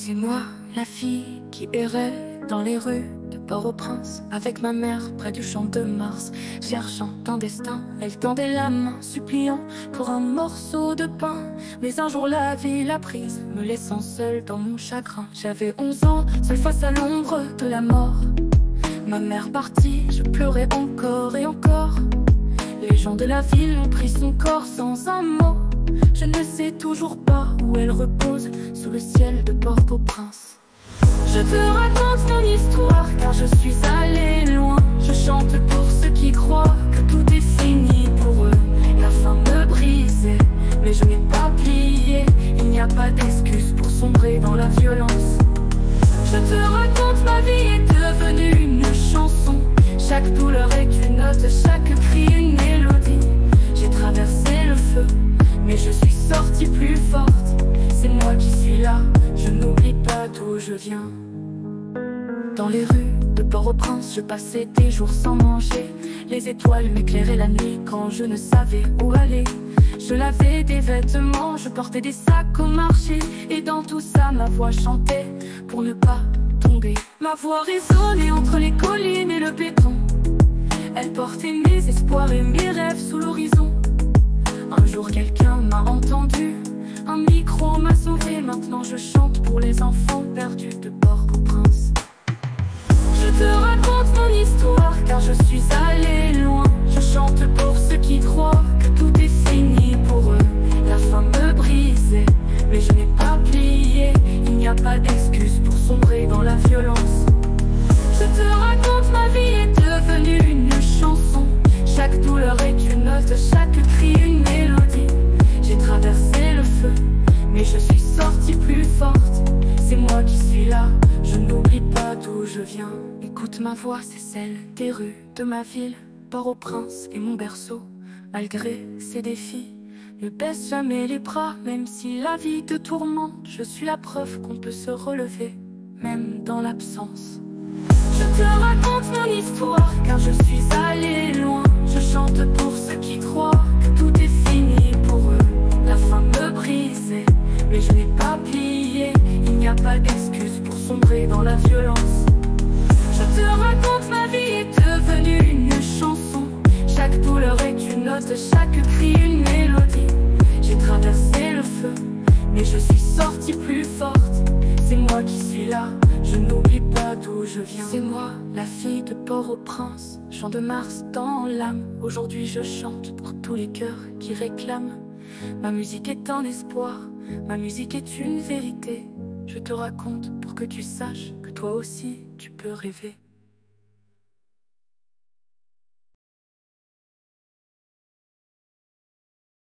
C'est moi, la fille qui errait dans les rues de Port-au-Prince, avec ma mère près du champ de Mars, cherchant un destin. Elle tendait la main, suppliant pour un morceau de pain. Mais un jour la vie l'a prise, me laissant seule dans mon chagrin. J'avais 11 ans, seule face à l'ombre de la mort. Ma mère partie, je pleurais encore et encore. Les gens de la ville ont pris son corps sans un mot. Je ne sais toujours pas où elle repose, sous le ciel de Port-au-Prince. Je te raconte mon histoire, car je suis allé loin. Je chante pour ceux qui croient que tout est fini pour eux. La fin me brisait, mais je n'ai pas plié. Il n'y a pas d'excuse pour sombrer dans la violence. Je te raconte, ma vie est devenue une chanson. Chaque douleur est une note, chaque cri une mélodie. J'ai traversé le feu, mais je suis sortie plus forte. C'est moi qui suis là, je n'oublie pas d'où je viens. Dans les rues de Port-au-Prince, je passais des jours sans manger. Les étoiles m'éclairaient la nuit quand je ne savais où aller. Je lavais des vêtements, je portais des sacs au marché. Et dans tout ça, ma voix chantait pour ne pas tomber. Ma voix résonnait entre les collines et le béton. Elle portait mes espoirs et mes rêves sous l'horizon. Un jour quelqu'un m'a entendu, un micro m'a sauvé. Maintenant je chante pour les enfants perdus de Port-au-Prince. Je te raconte mon histoire, car je suis allé loin. Je chante pour ceux qui croient que tout est fini pour eux. La fin me brisait, mais je n'ai pas plié. Il n'y a pas d'excuse pour sombrer dans la violence. Je te raconte, ma vie est devenue une chanson. Chaque douleur est une note, chaque cri une mélodie. J'ai traversé le feu, mais je suis sortie plus forte. C'est moi qui suis là, je n'oublie pas d'où je viens. Écoute ma voix, c'est celle des rues de ma ville. Port-au-Prince est mon berceau. Malgré ces défis, ne baisse jamais les bras. Même si la vie te tourmente, je suis la preuve qu'on peut se relever, même dans l'absence. Je te raconte mon histoire, car je suis allé loin. Je chante pour ceux qui croient que tout est fini pour eux. La fin me brisait, mais je n'ai pas plié. Il n'y a pas d'excuse pour sombrer dans la violence. Je te raconte, ma vie est devenue une chanson. Chaque douleur est une note, chaque cri une mélodie. J'ai traversé le feu, mais je suis sortie plus forte. C'est moi qui suis là, je n'oublie pas d'où je viens. C'est moi, la fille de Port-au-Prince, champ de Mars dans l'âme. Aujourd'hui je chante pour tous les cœurs qui réclament. Ma musique est un espoir, ma musique est une vérité. Je te raconte pour que tu saches que toi aussi tu peux rêver.